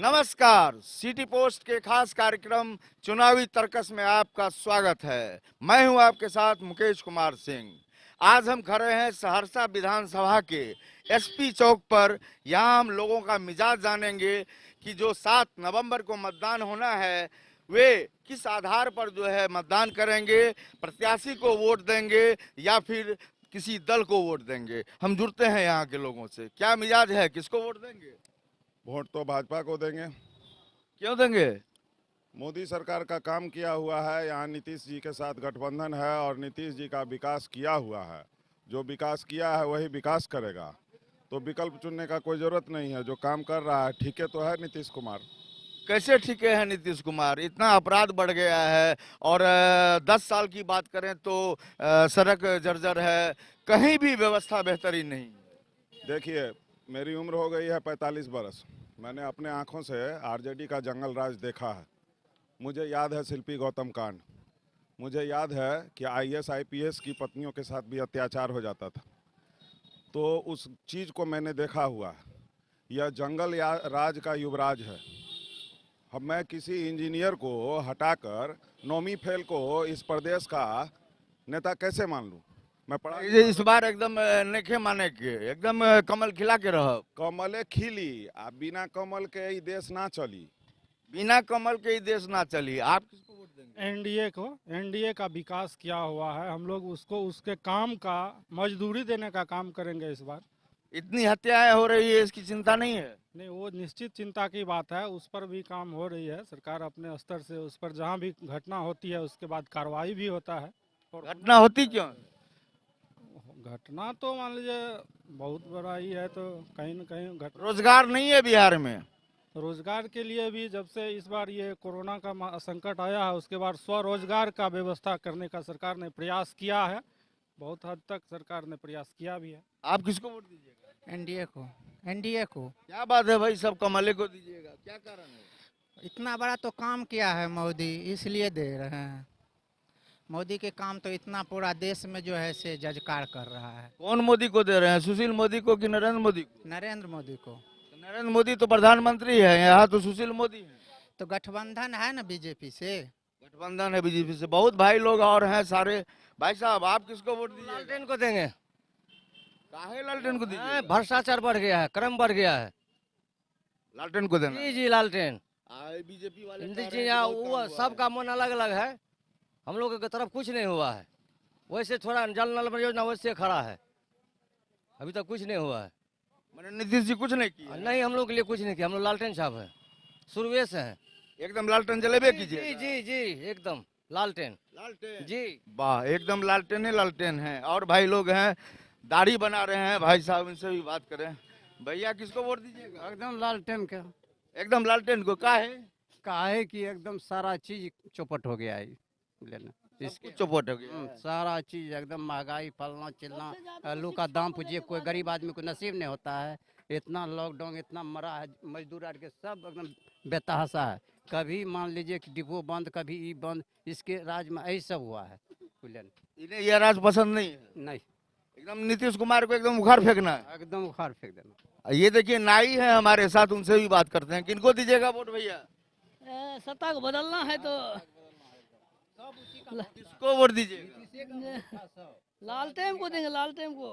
नमस्कार, city post के खास कार्यक्रम चुनावी तर्कस में आपका स्वागत है। मैं हूं आपके साथ मुकेश कुमार सिंह। आज हम खड़े हैं सहरसा विधानसभा के एसपी चौक पर। यहां हम लोगों का मिजाज जानेंगे कि जो 7 नवंबर को मतदान होना है वे किस आधार पर जो है मतदान करेंगे, प्रत्याशी को वोट देंगे या फिर किसी दल को वोट देंगे। हम जुड़ते हैं यहाँ के लोगों से। क्या मिजाज है, किसको वोट देंगे? वोट तो भाजपा को देंगे। क्यों देंगे? मोदी सरकार का काम किया हुआ है, यहाँ नीतीश जी के साथ गठबंधन है और नीतीश जी का विकास किया हुआ है। जो विकास किया है वही विकास करेगा, तो विकल्प चुनने का कोई जरूरत नहीं है। जो काम कर रहा है ठीक है तो है नीतीश कुमार। कैसे ठीके हैं नीतीश कुमार? इतना अपराध बढ़ गया है और 10 साल की बात करें तो सड़क जर्जर है, कहीं भी व्यवस्था बेहतरीन नहीं। देखिए, मेरी उम्र हो गई है 45 बरस। मैंने अपने आंखों से आरजेडी का जंगल राज देखा है। मुझे याद है शिल्पी गौतम कांड। मुझे याद है कि आईएएस आईपीएस की पत्नियों के साथ भी अत्याचार हो जाता था। तो उस चीज़ को मैंने देखा हुआ है। यह जंगल राज का युवराज है। अब मैं किसी इंजीनियर को हटाकर नौमी फेल को इस प्रदेश का नेता कैसे मान लूं? मैं पढ़ा इस बार एकदम नेखे माने के एकदम कमल खिला के रहो। कमले खिली आ बिना कमल के ई देश ना चली। बिना कमल के ही देश ना चली। आप किसको वोट देंगे? एनडीए को। एनडीए का विकास किया हुआ है, हम लोग उसको उसके काम का मजदूरी देने का काम करेंगे इस बार। इतनी हत्याएं हो रही है, इसकी चिंता नहीं है? नहीं, वो निश्चित चिंता की बात है, उस पर भी काम हो रही है। सरकार अपने स्तर से उस पर जहाँ भी घटना होती है उसके बाद कार्रवाई भी होता है। और घटना होती क्यों? घटना तो मान लीजिए बहुत बड़ा ही है, तो कहीं न कहीं रोजगार नहीं है बिहार में। रोजगार के लिए भी जब से इस बार ये कोरोना का संकट आया है उसके बाद स्वरोजगार का व्यवस्था करने का सरकार ने प्रयास किया है। बहुत हद तक सरकार ने प्रयास किया भी है। आप किसको वोट दीजिएगा? एनडीए को। एनडीए को। क्या बात है भाई, सब कमले को दीजिएगा, क्या कारण है? इतना बड़ा तो काम किया है मोदी, इसलिए दे रहे हैं। मोदी के काम तो इतना पूरा देश में जो है से जजकार कर रहा है। कौन मोदी को दे रहे हैं, सुशील मोदी को कि नरेंद्र मोदी को? नरेंद्र मोदी को। नरेंद्र मोदी तो प्रधानमंत्री है, यहाँ तो सुशील मोदी है। तो गठबंधन है ना बीजेपी से। गठबंधन है बीजेपी से। बहुत भाई लोग और हैं सारे। भाई साहब, आप किसको वोट दीजिएगा? लालटेन को देंगे। काहे लालटेन को दीजिएगा? भ्रष्टाचार बढ़ गया है, क्रम बढ़ गया है। लालटेन को देना? जी जी, लालटेन। बीजेपी वाले जी कह जी, रहे हैं कि बहुत वो काम हुआ सबका मन अलग अलग है। हम लोग की तरफ कुछ नहीं हुआ है। वैसे थोड़ा जल नल परियोजना वैसे खड़ा है, अभी तक कुछ नहीं हुआ है। मैंने नीतीश जी कुछ नहीं किया? नहीं, हम लोग के लिए कुछ नहीं किया। हम लोग लालटेन छाप है, शुरुए से हैं। एकदम लालटेन जलेबे जी कीजिए। जी जी, एकदम लालटेन। लालटेन जी वाह, एकदम लालटेन ही लालटेन है। और भाई लोग हैं, दाढ़ी बना रहे हैं भाई साहब, इनसे भी बात करें। भैया किसको वोट दीजिएगा? एकदम लालटेन का। एकदम लालटेन को। काहे कि एकदम सारा चीज चौपट हो गया है लेना इसके चौपट हो गया। सारा चीज एकदम महंगाई फलना चिलना। आलू का दाम पूछिए, कोई गरीब आदमी को नसीब नहीं होता है। इतना लॉकडाउन इतना मरा है, मजदूर आर के सब एकदम बेतहासा है। कभी मान लीजिए कि डिपो बंद, कभी ई बंद। इसके राज में यही सब हुआ है। इन्हें यह राज पसंद नहीं है। नहीं, एकदम नीतीश कुमार को एकदम उखाड़ फेंकना है। एकदम उखाड़ फेंक देना। ये देखिए नाई है हमारे साथ, उनसे भी बात करते हैं। किनको दीजिएगा वोट भैया? सत्ता को बदलना है तो किसको वोट दीजिएगा? लालटेन को देंगे। लालटेन को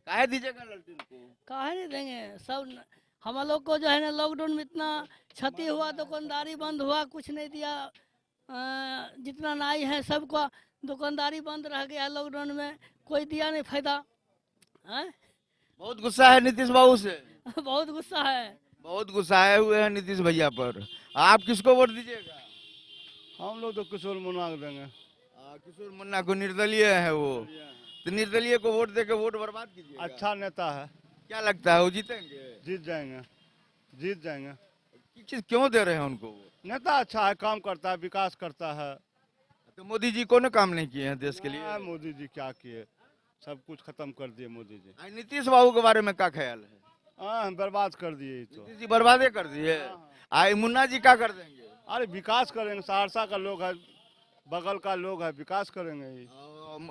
काहे दीजिएगा लालटेन को? काहे नहीं देंगे? सब हम लोग को जो है ना लॉकडाउन में इतना क्षति हुआ, दुकानदारी बंद हुआ, कुछ नहीं दिया। जितना नाई है सबका दुकानदारी बंद रह गया लॉकडाउन में, कोई दिया नहीं फायदा। बहुत गुस्सा है नीतीश बाबू से। बहुत गुस्सा है। बहुत गुस्साए हुए हैं नीतीश भैया पर। आप किसको वोट दीजिएगा? हम लोग तो किशोर मुन्ना को देंगे। किशोर मुन्ना को। निर्दलीय है वो, तो निर्दलीय को वोट देके वोट बर्बाद कीजिए। अच्छा नेता है। क्या लगता है वो जीतेंगे? जीत जाएंगे, जीत जाएंगे। क्यों दे रहे हैं उनको वोट? नेता अच्छा है, काम करता है, विकास करता है। तो मोदी जी को काम नहीं किए हैं देश के लिए? मोदी जी क्या किए, सब कुछ खत्म कर दिए मोदी जी। नीतीश बाबू के बारे में क्या ख्याल है? हाँ, बर्बाद कर दिए तो। नीतीश जी बर्बादे कर दिए। आई मुन्ना जी क्या कर देंगे? अरे विकास करेंगे, सहरसा का लोग है, बगल का लोग है, विकास करेंगे ही।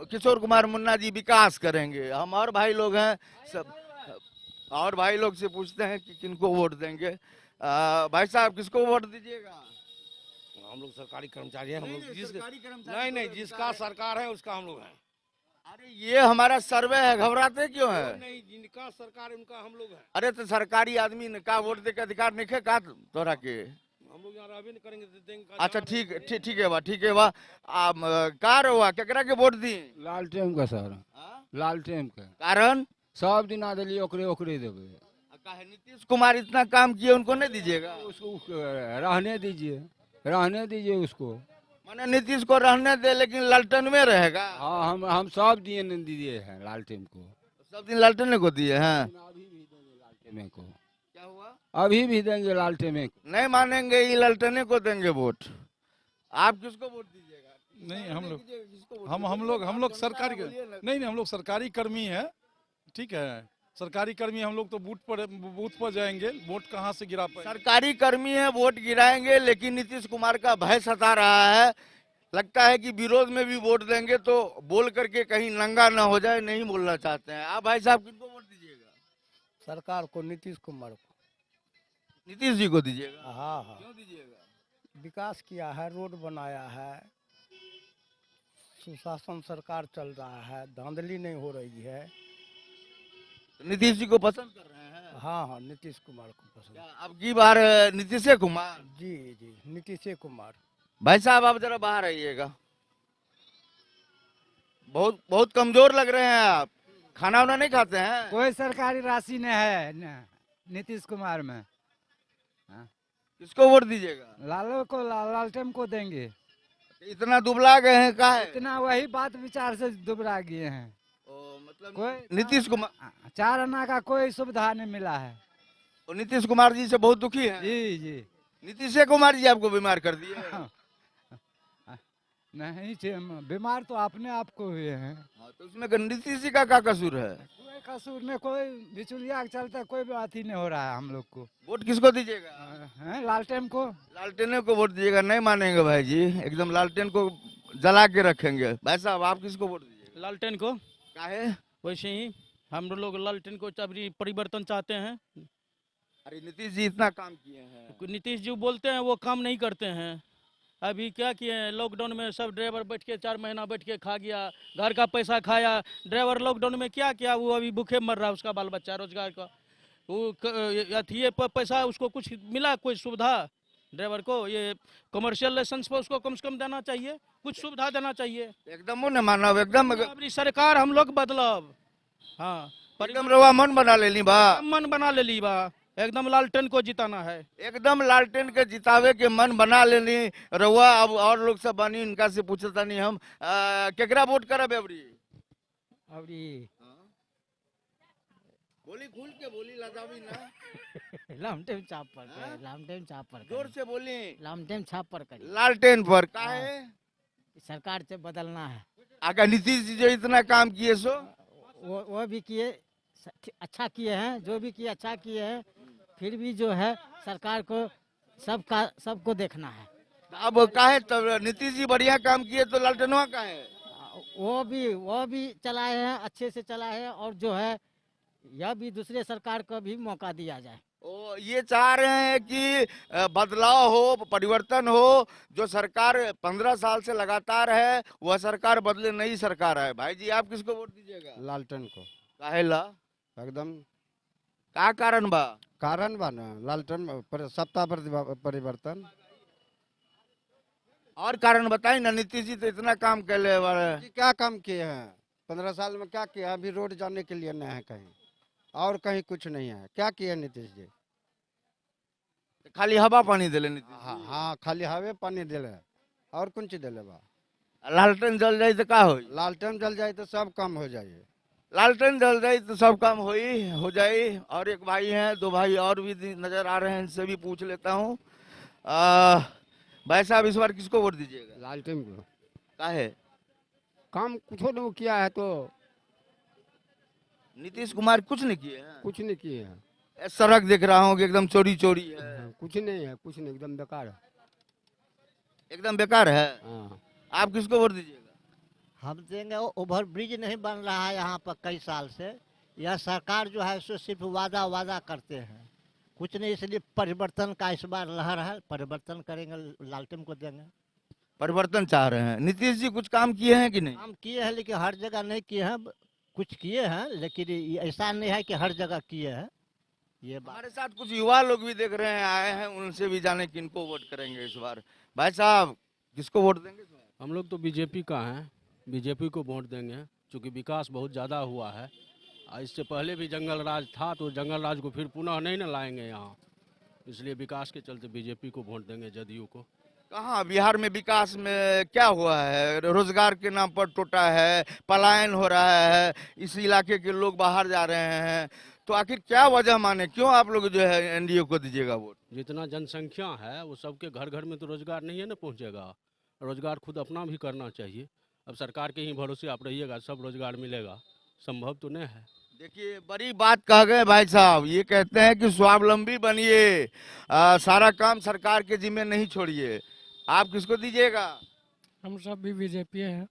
किशोर कुमार मुन्ना जी विकास करेंगे। हम और भाई लोग हैं सब। और भाई लोग से पूछते हैं कि किनको वोट देंगे। भाई साहब किसको वोट दीजिएगा? हम लोग सरकारी कर्मचारी हैं, हम लोग जिस सरकारी कर्मचारी नहीं को नहीं तो जिसका अधिकार है। सरकार है उसका हम लोग हैं। अरे ये हमारा सर्वे है, घबराते क्यों है? नहीं, जिनका सरकार है उनका हम लोग हैं। अरे तो सरकारी आदमी ने का वोट दे के अधिकार नहीं है का तोरा के? हम लोग यहाँ रहबे नहीं करेंगे तो देंगे अच्छा ठीक है बा, ठीक है बा। कार हुआ केकरा के वोट दी? लालटेन का सर, हाँ? लालटेन के कारण सब दिन आ दिली ओकरे ओकरे देवे। काहे नीतीश कुमार इतना काम किए उनको नहीं दीजिएगा? उसको रहने दीजिए, रहने दीजिए उसको। माने नीतीश को रहने दे लेकिन लालटेन में रहेगा। हाँ हम सब दिए नहीं दिए हैं लालटेन को। सब दिन लालटेन को दिए हैं। अभी भी देंगे लालटेन को, क्या हुआ? अभी भी देंगे लालटेन को। नहीं मानेंगे, ये लालटेने को देंगे वोट। आप किसको वोट दीजिएगा? नहीं हम लोग किसको वोट हम दीजिएगा? लोग आप सरकारी बोलिए ना। नहीं नहीं हम लोग सरकारी कर्मी हैं, ठीक है। सरकारी कर्मी हम लोग तो बूथ पर जाएंगे, वोट कहाँ से गिरा पाएंगे। सरकारी कर्मी है, वोट गिराएंगे, लेकिन नीतीश कुमार का भय सता रहा है। लगता है कि विरोध में भी वोट देंगे तो बोल करके कहीं नंगा ना हो जाए, नहीं बोलना चाहते हैं। आप भाई साहब किनको वोट दीजिएगा? सरकार को, नीतीश कुमार को। नीतीश जी को दीजिएगा? हाँ हाँ, क्यों दीजिएगा? विकास किया है, रोड बनाया है, सुशासन सरकार चल रहा है, धांधली नहीं हो रही है। नीतीश जी को पसंद कर रहे हैं? हाँ हाँ, नीतीश कुमार को पसंद। क्या अब की बार नीतीश कुमार? जी जी, नीतीश कुमार। भाई साहब आप जरा बाहर आइएगा। बहुत बहुत कमजोर लग रहे हैं आप। खाना वाना नहीं खाते हैं? कोई सरकारी राशि नहीं है नीतीश कुमार में। किसको वोट दीजिएगा? लालू को लालटेन को देंगे। इतना दुबला गए हैं का है? इतना वही बात विचार से दुबरा गए हैं। मतलब कोई नीतीश कुमार, 4 आना का कोई सुविधा नहीं मिला है। और नीतीश कुमार जी से बहुत दुखी है। जी जी, नीतीश कुमार जी आपको बीमार कर दिए। नहीं बीमार तो अपने आप को हुए हैं। तो उसमें नीतीश जी का क्या कसूर है? कोई कसूर नहीं, कोई बिचुलिया के चलते कोई बात ही नहीं हो रहा है हम लोग को। वोट किसको दीजिएगा? लालटेन को। लालटेन को वोट दीजिएगा? नहीं मानेंगे भाई जी, एकदम लालटेन को जला के रखेंगे। भाई साहब आप किसको वोट दीजिएगा? लालटेन को। काहे? वैसे ही हम लोग लालटेन को अभी परिवर्तन चाहते हैं। अरे नीतीश जी इतना काम किए हैं। नीतीश जी बोलते हैं वो काम नहीं करते हैं। अभी क्या किए हैं, लॉकडाउन में सब ड्राइवर बैठ के 4 महीना बैठ के खा गया, घर का पैसा खाया। ड्राइवर लॉकडाउन में क्या किया, वो अभी भूखे मर रहा है, उसका बाल बच्चा रोजगार का वो ये पैसा उसको कुछ मिला, कोई सुविधा ड्राइवर को? ये कमर्शियल लाइसेंस पर उसको कम से कम देना चाहिए, कुछ सुविधा देना चाहिए। एकदम न मानव, एकदम अभी सरकार हम लोग बदलब। हाँ, एकदम रवा मन बना लेनी बा। मन बना ले ली बा, एकदम लालटेन को जिताना है। एकदम लालटेन के जितावे के मन बना लेनी रहुआ। अब और लोग सब बानी, इनका से पूछता नहीं हम केकरा वोट करब अबरी? अबरी बोली खुल के बोली, लजावी ना। लामटेन छाप पर करे, लामटेन छाप पर जोर से बोली। लामटेन छाप पर करे। लालटेन पर काहे? सरकार से बदलना है। आगे नीतीश जी जो इतना काम किए सो वो भी किए, अच्छा किए हैं, जो भी किए अच्छा किए हैं। फिर भी जो है सरकार को सबको देखना है। अब काहे तब नीतीश जी बढ़िया काम किए तो लालटेनवा का है? वो भी चलाए हैं, अच्छे से चलाए हैं। और जो है यह भी दूसरे सरकार को भी मौका दिया जाए। ये चाह रहे हैं कि बदलाव हो, परिवर्तन हो। जो सरकार 15 साल से लगातार है वह सरकार बदले, नई सरकार है। भाई जी आप किसको वोट दीजिएगा? लालटेन को। काहे ला? एकदम का कारण बा? कारण बा ना, लालटेन सत्ता परिवर्तन। और कारण बताई ना। नीतीश जी तो इतना काम कर ले बारे। क्या काम किए हैं 15 साल में? क्या किया? अभी रोड जाने के लिए नहीं है कहीं, और कहीं कुछ नहीं है। क्या किए नीतीश जी? खाली हवा पानी दिले नीतीश जी। हाँ, खाली हवे पानी दिले, और कौन चीज दिले बा? लालटेन जल जाए तो का होई? लालटेन जल जाए तो सब काम हो जाए। लालटेन जल जाए तो सब काम हो जाए। और एक भाई हैं, 2 भाई और भी नजर आ रहे हैं, इनसे भी पूछ लेता हूँ। भाई साहब इस बार किसको वोट दीजिएगा? लालटेन को। काहे? काम कुछ नहीं किया है तो। नीतीश कुमार कुछ नहीं किए हैं? कुछ नहीं किए हैं। सड़क देख रहा हूँ कि एकदम चोरी चोरी है। कुछ नहीं है, कुछ नहीं, एकदम बेकार है। एकदम बेकार है। हाँ। आप किसको वोट दीजिएगा? हम देंगे। ओवर ब्रिज नहीं बन रहा है यहाँ पर कई साल से, यह सरकार जो है सो सिर्फ वादा वादा करते हैं, कुछ नहीं। इसलिए परिवर्तन का इस बार लहर है, परिवर्तन करेंगे, लालटेन को देंगे। परिवर्तन चाह रहे हैं। नीतीश जी कुछ काम किए हैं कि नहीं? काम किए हैं लेकिन हर जगह नहीं किए हैं, कुछ किए हैं लेकिन ये ऐसा नहीं है कि हर जगह किए हैं। ये बात हमारे साथ कुछ युवा लोग भी देख रहे हैं, आए हैं, उनसे भी जाने किनको वोट करेंगे इस बार। भाई साहब किसको वोट देंगे इस बार? हम लोग तो बीजेपी का हैं, बीजेपी को वोट देंगे क्योंकि विकास बहुत ज़्यादा हुआ है। इससे पहले भी जंगल राज था तो जंगल राज को फिर पुनः नहीं ना लाएंगे यहाँ, इसलिए विकास के चलते बीजेपी को वोट देंगे, जदयू को। कहाँ बिहार में विकास में क्या हुआ है? रोजगार के नाम पर टोटा है, पलायन हो रहा है, इस इलाके के लोग बाहर जा रहे हैं, तो आखिर क्या वजह माने, क्यों आप लोग जो है एनडीए को दीजिएगा वोट? जितना जनसंख्या है वो सबके घर घर में तो रोजगार नहीं है ना पहुँचेगा, रोजगार खुद अपना भी करना चाहिए। अब सरकार के ही भरोसे आप रहिएगा सब रोजगार मिलेगा, संभव तो नहीं है। देखिए बड़ी बात कह गए भाई साहब, ये कहते हैं कि स्वावलंबी बनिए, सारा काम सरकार के जिम्मे नहीं छोड़िए। आप किसको दीजिएगा? हम सब भी बीजेपी हैं।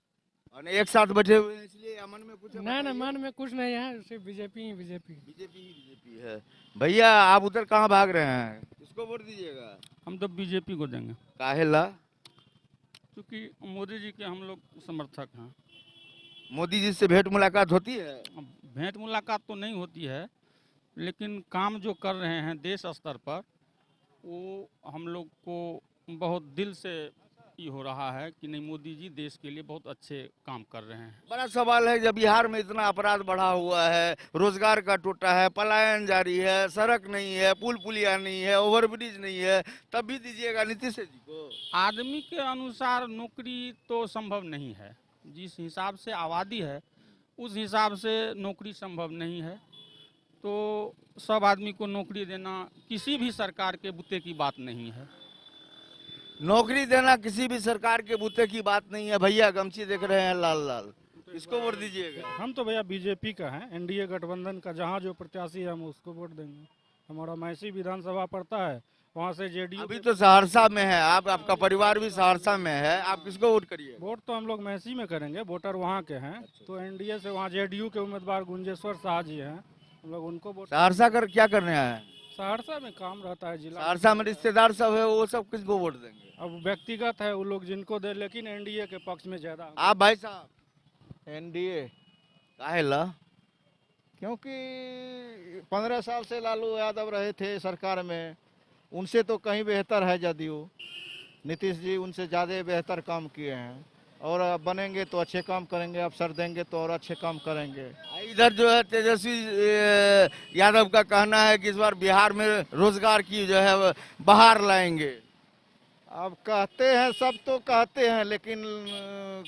और एक साथ बैठे हुए हैं इसलिए मन में कुछ नहीं, मन में कुछ नहीं है, सिर्फ बीजेपी ही बीजेपी है। भैया आप उधर कहाँ भाग रहे हैं, किसको वोट दीजिएगा? हम तो बीजेपी को देंगे, काहे ला? क्योंकि मोदी जी के हम लोग समर्थक हैं। मोदी जी से भेंट मुलाकात होती है? भेंट मुलाकात तो नहीं होती है, लेकिन काम जो कर रहे हैं देश स्तर पर वो हम लोग को बहुत दिल से ये हो रहा है कि नहीं, मोदी जी देश के लिए बहुत अच्छे काम कर रहे हैं। बड़ा सवाल है, जब बिहार में इतना अपराध बढ़ा हुआ है, रोजगार का टोटा है, पलायन जारी है, सड़क नहीं है, पुल पुलिया नहीं है, ओवरब्रिज नहीं है, तब भी दीजिएगा नीतीश जी को? आदमी के अनुसार नौकरी तो संभव नहीं है, जिस हिसाब से आबादी है उस हिसाब से नौकरी संभव नहीं है, तो सब आदमी को नौकरी देना किसी भी सरकार के बुते की बात नहीं है। नौकरी देना किसी भी सरकार के बूते की बात नहीं है। भैया गमछी देख रहे हैं लाल लाल, इसको वोट दीजिएगा? हम तो भैया बीजेपी का हैं, एनडीए गठबंधन का जहां जो प्रत्याशी है हम उसको वोट देंगे। हमारा मैसी विधानसभा पड़ता है, वहां से जेडीयू। अभी तो सहरसा में है आप, आपका परिवार भी सहरसा में है, आप किसको वोट करिए? वोट तो हम लोग मैसी में करेंगे, वोटर वहाँ के हैं। तो एनडीए से वहाँ जेडीयू के उम्मीदवार गुंजेश्वर शाह जी हैं, हम लोग उनको वोट। सहरसा कर क्या करने आए हैं? सहरसा में काम रहता है जिला। सहरसा में रिश्तेदार सब है, वो सब किसको वोट देंगे? अब व्यक्तिगत है वो लोग जिनको दे, लेकिन एनडीए के पक्ष में ज्यादा। आप भाई साहब? एनडीए, काहे ला? क्योंकि 15 साल से लालू यादव रहे थे सरकार में, उनसे तो कहीं बेहतर है जदयू। नीतीश जी उनसे ज़्यादा बेहतर काम किए हैं, और अब बनेंगे तो अच्छे काम करेंगे, अवसर देंगे तो और अच्छे काम करेंगे। इधर जो है तेजस्वी यादव का कहना है कि इस बार बिहार में रोजगार की जो है बहार लाएंगे। अब कहते हैं, सब तो कहते हैं, लेकिन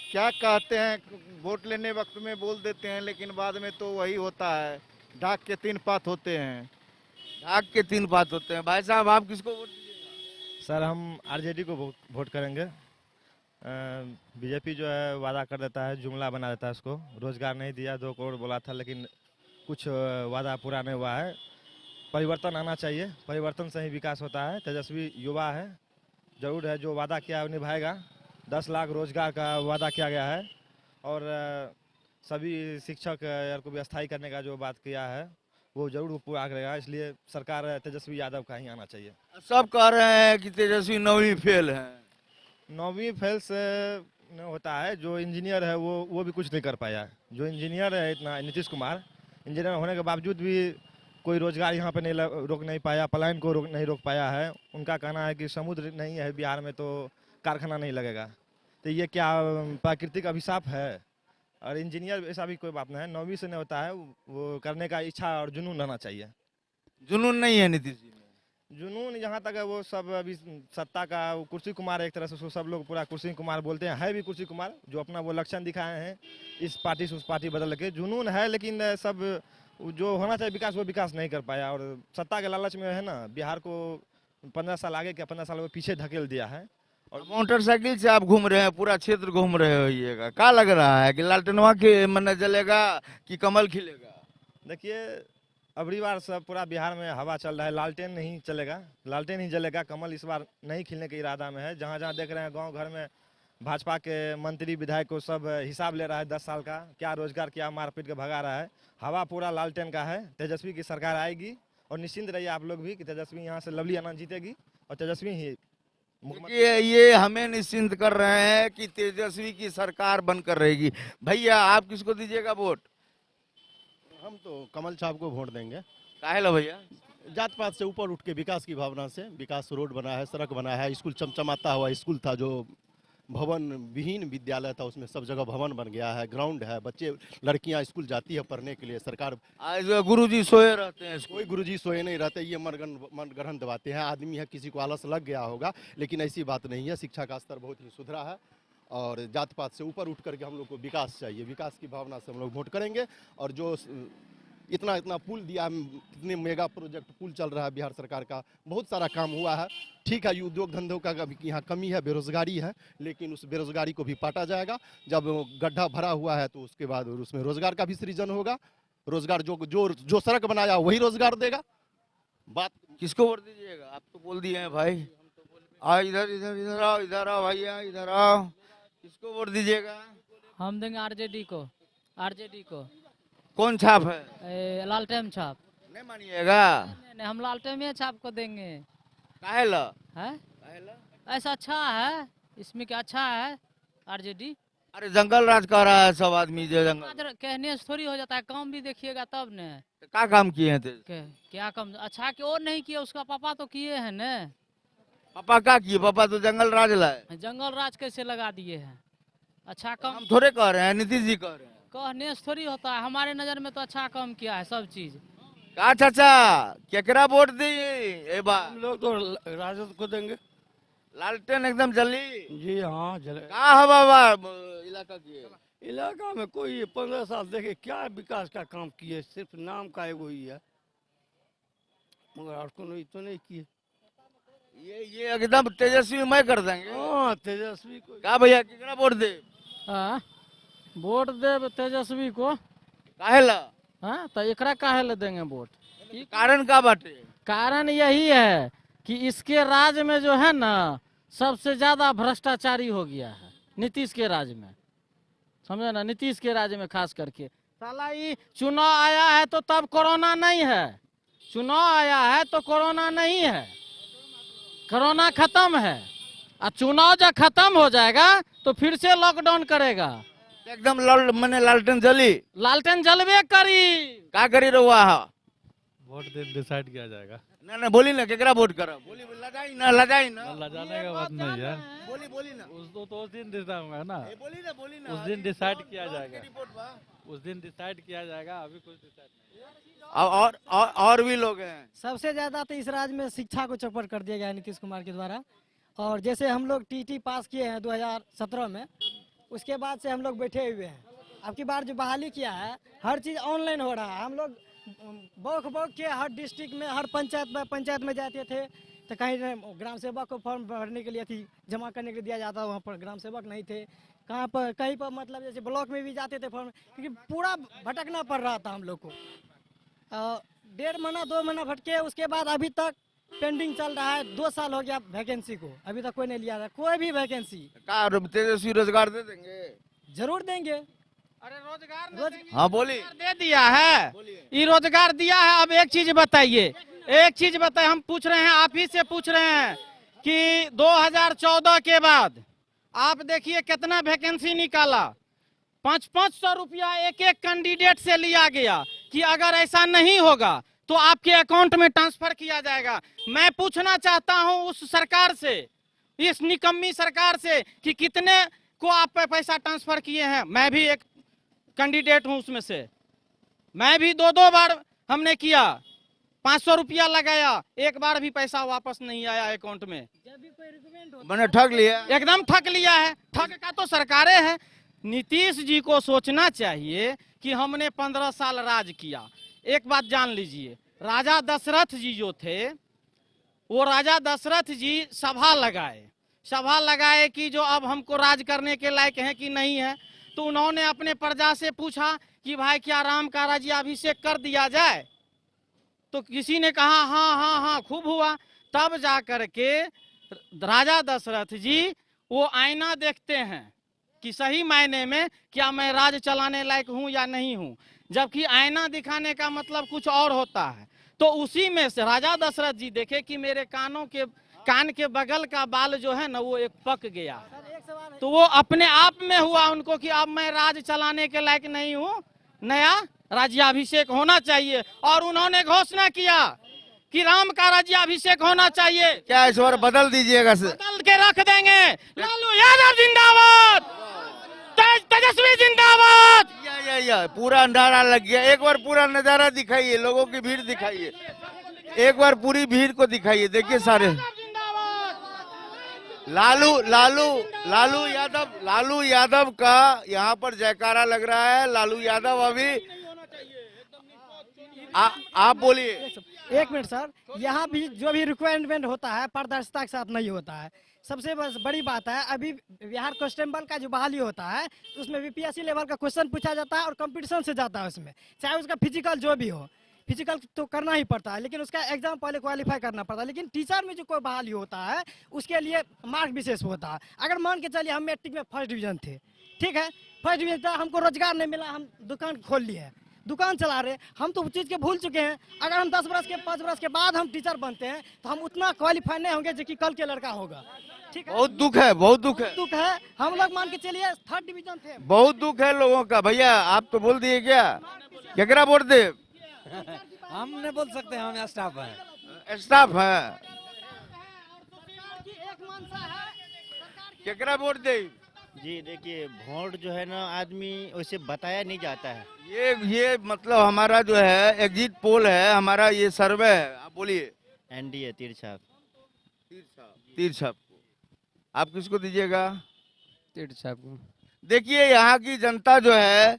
क्या कहते हैं, वोट लेने वक्त में बोल देते हैं, लेकिन बाद में तो वही होता है, ढाक के 3 पात होते हैं। ढाक के 3 पात होते हैं। भाई साहब आप किसको वोट दीजिएगा? सर हम आरजेडी को वोट करेंगे। बीजेपी जो है वादा कर देता है, जुमला बना देता है, उसको रोजगार नहीं दिया, 2 करोड़ बोला था, लेकिन कुछ वादा पूरा नहीं हुआ है। परिवर्तन आना चाहिए, परिवर्तन से ही विकास होता है। तेजस्वी युवा है, जरूर है, जो वादा किया है निभाएगा। 10 लाख रोजगार का वादा किया गया है, और सभी शिक्षक को भी स्थायी करने का जो बात किया है वो जरूर पूरा करेगा। इसलिए सरकार तेजस्वी यादव का ही आना चाहिए। सब कह रहे हैं कि तेजस्वी 9वीं फेल है। 9वीं फेल से नहीं होता है, जो इंजीनियर है वो भी कुछ नहीं कर पाया। जो इंजीनियर है इतना, नीतीश कुमार इंजीनियर होने के बावजूद भी कोई रोजगार यहाँ पे नहीं रोक नहीं पाया, पलायन को नहीं रोक पाया है। उनका कहना है कि समुद्र नहीं है बिहार में तो कारखाना नहीं लगेगा। तो ये क्या प्राकृतिक अभिशाप है? और इंजीनियर ऐसा भी कोई बात नहीं है, 9वीं से नहीं होता है, वो करने का इच्छा और जुनून रहना चाहिए। जुनून नहीं है नीतीश जी में? जुनून जहाँ तक है वो सब अभी सत्ता का, वो कुर्सी कुमार एक तरह से उसको सब लोग पूरा कुर्सी कुमार बोलते हैं, है भी कुर्सी कुमार, जो अपना वो लक्षण दिखाए हैं, इस पार्टी से उस पार्टी बदल के। जुनून है, लेकिन सब जो होना चाहिए विकास वो विकास नहीं कर पाया, और सत्ता के लालच में है ना, बिहार को 15 साल आगे क्या 15 साल वो पीछे धकेल दिया है। और मोटरसाइकिल से आप घूम रहे हैं, पूरा क्षेत्र घूम रहे होइएगा, क्या लग रहा है कि लालटेनवा के मन जलेगा कि कमल खिलेगा? देखिए अबरी बार सब पूरा बिहार में हवा चल रहा है, लालटेन नहीं चलेगा, लालटेन ही जलेगा, कमल इस बार नहीं खिलने के इरादा में है। जहाँ जहाँ देख रहे हैं गांव घर में भाजपा के मंत्री विधायक को सब हिसाब ले रहा है 10 साल का, क्या रोजगार क्या मारपीट के भगा रहा है। हवा पूरा लालटेन का है। तेजस्वी की सरकार आएगी और निश्चिंत रहिए आप लोग भी कि तेजस्वी यहाँ से लवली आनंद जीतेगी और तेजस्वी ही ये हमें निश्चिंत कर रहे हैं कि तेजस्वी की सरकार बनकर रहेगी। भैया आप किसको दीजिएगा वोट? हम तो कमल साहब को वोट देंगे। काहे ला भैया? जात पात से ऊपर उठ के विकास की भावना से, विकास रोड बना है, सड़क बना है, स्कूल चमचमाता हुआ स्कूल था जो भवन विहीन विद्यालय था, उसमें सब जगह भवन बन गया है, ग्राउंड है, बच्चे लड़कियां स्कूल जाती है पढ़ने के लिए। सरकार आज गुरुजी सोए रहते हैं, कोई गुरुजी सोए नहीं रहते, ये मनगढ़ंत दबाते हैं। आदमी है, किसी को आलस लग गया होगा, लेकिन ऐसी बात नहीं है। शिक्षा का स्तर बहुत ही सुधरा है और जात पात से ऊपर उठ करके हम लोग को विकास चाहिए। विकास की भावना से हम लोग वोट करेंगे। और जो इतना इतना पुल दिया, कितने मेगा प्रोजेक्ट पुल चल रहा है बिहार सरकार का, बहुत सारा काम हुआ है। ठीक है, उद्योग धंधों का यहाँ कमी है, बेरोजगारी है, लेकिन उस बेरोजगारी को भी पाटा जाएगा। जब गड्ढा भरा हुआ है तो उसके बाद उसमें रोजगार का भी सृजन होगा। रोजगार जो सड़क बनाया वही रोजगार देगा। बात किसको वोट दीजिएगा? आप तो बोल दिए हैं भाई। आ इधर इधर इधर आओ, इधर आओ भैया, इधर आओ। किसको वोट दीजिएगा? हम देंगे आरजेडी को। आरजेडी को। कौन छाप है? लालटेन छाप। नहीं मानिएगा? नहीं, हम लालटेन छाप को देंगे। काहे ला? है? ऐसा अच्छा है, इसमें क्या अच्छा है आरजेडी। अरे जंगल राज कर रहा है सब आदमी। जो जंगल कहने से थोड़ी हो जाता है, काम भी देखिएगा तब ने। क्या काम किए हैं? क्या काम अच्छा कि और नहीं किए, उसका पापा तो किए हैं न। पापा क्या किए? पापा तो जंगल राज लाए। जंगल राज कैसे लगा दिए हैं? अच्छा काम हम थोड़े कह रहे हैं, नीतीश जी कह रहे हैं। कहने से थोड़ी होता है, हमारे नजर में तो अच्छा काम किया है सब चीज। का चाचा केकरा वोट दी? हम लोग तो राजद को देंगे। लालटेन एकदम जली? जी हाँ जले। का हवा इलाका की? इलाका में कोई 15 साल देखे क्या विकास का काम किए, सिर्फ नाम का एगो ही है, मगर और को नहीं तो नहीं किए। ये एकदम तेजस्वी मैं कर देंगे। हाँ तेजस्वी को। का भैया केकरा वोट दे? वोट दे तेजस्वी को। काहे ला? हाँ तो एकरा काहे ला देंगे वोट? कारण का बाटे? कारण यही है कि इसके राज में जो है ना सबसे ज्यादा भ्रष्टाचारी हो गया है नीतीश के राज में। समझे ना, नीतीश के राज में खास करके। साला ये चुनाव आया है तो तब कोरोना नहीं है, चुनाव आया है तो कोरोना नहीं है, कोरोना खत्म है। और चुनाव जब खत्म हो जाएगा तो फिर से लॉकडाउन करेगा। एकदम मैंने लालटेन जली? लालटेन जलवे करी। का करी रहुआ? वोट दिन डिसाइड किया जाएगा। ना बोली ना केकरा वोट करा? बोली लजाई ना लजाने का बात नहीं है। बोली ना। उस दिन डिसाइड होगा ना। बोली ना। उस दिन डिसाइड किया जाएगा। उस दिन डिसाइड किया जाएगा, अभी कुछ डिसाइड नहीं। और भी लोग हैं। सबसे ज्यादा तो इस राज्य में शिक्षा को चौपट कर दिया गया है नीतीश कुमार के द्वारा। और जैसे हम लोग टीटी पास किए हैं 2017 में, उसके बाद से हम लोग बैठे हुए हैं। अब की बार जो बहाली किया है, हर चीज ऑनलाइन हो रहा है। हम लोग बौख के हर डिस्ट्रिक्ट में, हर पंचायत में जाते थे तो कहीं ग्राम सेवक को फॉर्म भरने के लिए थी जमा करने के लिए दिया जाता, वहाँ पर ग्राम सेवक नहीं थे। कहाँ पर कहीं पर मतलब जैसे ब्लॉक में भी जाते थे फॉर्म, क्योंकि पूरा भटकना पड़ रहा था हम लोग को। 1.5 महीना 2 महीना भटके, उसके बाद अभी तक पेंडिंग चल रहा है। 2 साल हो गया वैकेंसी को, अभी तक कोई नहीं लिया रहा, कोई भी वैकेंसी। तेजस्वी रोजगार दे देंगे? जरूर देंगे। अरे रोजगार हाँ बोली दे दिया है, ये रोजगार दिया है। अब एक चीज बताइए, हम पूछ रहे हैं, आप ही से पूछ रहे हैं कि 2014 के बाद आप देखिए कितना वैकेंसी निकाला। 500 रुपया एक कैंडिडेट से लिया गया कि अगर ऐसा नहीं होगा तो आपके अकाउंट में ट्रांसफर किया जाएगा। मैं पूछना चाहता हूं उस सरकार से, इस निकम्मी सरकार से, कि कितने को आप पैसा ट्रांसफर किए हैं। मैं भी एक कैंडिडेट हूं उसमें से, मैं भी 2 बार हमने किया, 500 रुपया लगाया, एक बार भी पैसा वापस नहीं आया अकाउंट में। मैंने ठग लिया, एकदम ठग लिया है। ठग का तो सरकारें है। नीतीश जी को सोचना चाहिए कि हमने 15 साल राज किया। एक बात जान लीजिए, राजा दशरथ जी जो थे, वो राजा दशरथ जी सभा लगाए कि जो अब हमको राज करने के लायक है कि नहीं है। तो उन्होंने अपने प्रजा से पूछा कि भाई क्या राम का राज्याभिषेक कर दिया जाए? तो किसी ने कहा हाँ हाँ हाँ, खूब हुआ। तब जा करके राजा दशरथ जी वो आईना देखते हैं कि सही मायने में क्या मैं राज चलाने लायक हूं या नहीं हूं, जबकि आईना दिखाने का मतलब कुछ और होता है। तो उसी में से राजा दशरथ जी देखे कि मेरे कान के बगल का बाल जो है ना वो एक पक गया, तो वो अपने आप में हुआ उनको कि अब मैं राज चलाने के लायक नहीं हूँ, नया राज्याभिषेक होना चाहिए। और उन्होंने घोषणा किया कि राम का राज्याभिषेक होना चाहिए। क्या इस बार बदल दीजिएगा? बदल के रख देंगे। लालू यादव जिंदाबाद, तेजस्वी जिंदाबाद। या पूरा नारा लग गया। एक बार पूरा नजारा दिखाइए, लोगों की भीड़ दिखाइए, एक बार पूरी भीड़ को दिखाइए। देखिए सारे लालू यादव का यहाँ पर जयकारा लग रहा है। लालू यादव अभी आप बोलिए। एक मिनट सर, यहाँ भी जो भी रिक्वायरमेंट होता है पारदर्शिता के साथ नहीं होता है। सबसे बड़ी बात है, अभी बिहार कांस्टेबल का जो बहाली होता है तो उसमें बीपीएससी लेवल का क्वेश्चन पूछा जाता है और कंपटीशन से जाता है उसमें, चाहे उसका फिजिकल जो भी हो। फिजिकल तो करना ही पड़ता है, लेकिन उसका एग्जाम पहले क्वालिफाई करना पड़ता है। लेकिन टीचर में जो कोई बहाली होता है उसके लिए मार्क विशेष होता है। अगर मान के चलिए हम मैट्रिक में फर्स्ट डिवीजन थे, ठीक है, फर्स्ट डिवीजन था, हमको रोजगार नहीं मिला, हम दुकान खोल लिए, दुकान चला रहे, हम तो उस चीज़ के भूल चुके हैं। अगर हम 10 बरस के 5 बरस के बाद हम टीचर बनते हैं तो हम उतना क्वालिफाई नहीं होंगे जो कि कल के लड़का होगा। ठीक है, बहुत दुख है, बहुत दुख है, दुख है। हम लोग मान के चलिए 3rd डिवीजन थे। बहुत दुख है लोगों का। भैया आप तो बोल दिए क्या? केकरा वोट दे? हम नहीं बोल सकते, हम स्टाफ हैं। स्टाफ है, केकरा वोट दे? जी देखिए, वोट जो है ना आदमी वैसे बताया नहीं जाता है। ये मतलब हमारा जो है एग्जिट पोल है, हमारा ये सर्वे है। आप बोलिए। एनडीए तीर छाप को आप किसको दीजिएगा? तीर छाप को। देखिए यहाँ की जनता जो है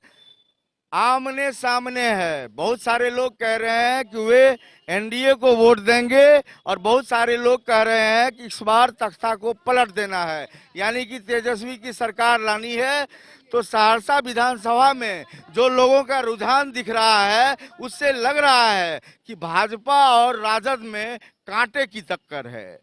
आमने सामने है। बहुत सारे लोग कह रहे हैं कि वे एनडीए को वोट देंगे और बहुत सारे लोग कह रहे हैं कि इस बार तख्ता को पलट देना है, यानी कि तेजस्वी की सरकार लानी है। तो सहरसा विधानसभा में जो लोगों का रुझान दिख रहा है उससे लग रहा है कि भाजपा और राजद में कांटे की टक्कर है।